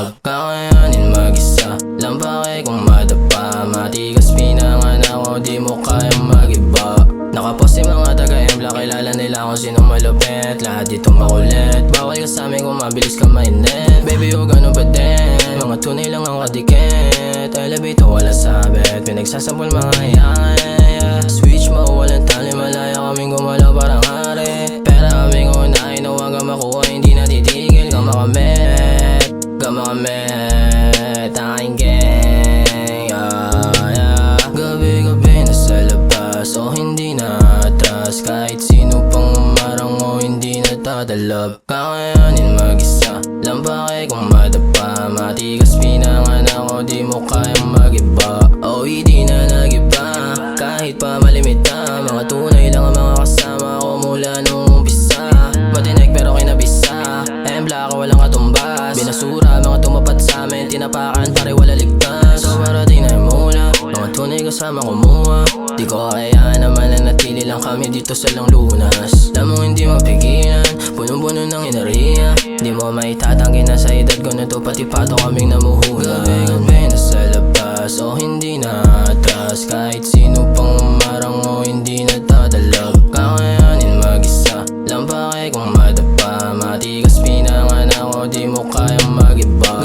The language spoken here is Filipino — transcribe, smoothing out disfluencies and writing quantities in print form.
love. Kakayanin mag-isa, lang pake kung madapa. Matigas pinanganak ko, di mo kayang mag-iba. Nakapost yung mga taga-embla, kilala nila kung sino malupit. Lahat dito makulit, bawal ka sa amin kung mabilis ka mainit. Baby, huwag ganun pa din, mga tunay lang ang kadikit. Elevator, wala sabit, pinagsasampol mga iyan. Switch mo, walang tali, malaya kaming gumalaw parang hari. Pero kaming unahin na huwag ka makuha, hindi na titigil. Gamakamit, gamakamit, ang aking gang, yeah. Gabi-gabi nasa labas, o hindi na atras. Kahit sino pang umarang o hindi natadalab. Kakayanin mag-isa, lang pake kung madapa. Matigas pinanganak ko, di mo kayang mag-iba. O hindi na nag-iba, kahit pa malimita. Mga tunay lang ang mga kasama ko mula nung umpisa. Matinig pero kinabisa, embla ka walang katumbas. Binasura mga tumapat sa amin, tinapakan pare wala ligtas. So marating na yung mula, mga tunay kasama kumuha. Di ko kaya naman na natili lang kami dito sa lang lunas. Alam mo hindi mapigilan, puno-puno ng enerhiya. Di mo maitatanggi na sa edad ko na to, pati pato kaming namuhula. Gabi-gabi nasa labas, o hindi na atras. Kahit sino pang umarang o hindi natadalab. Kakayanin mag-isa, lang pake kung madapa. Matigas pinanganak ko, di mo kayang mag-iba.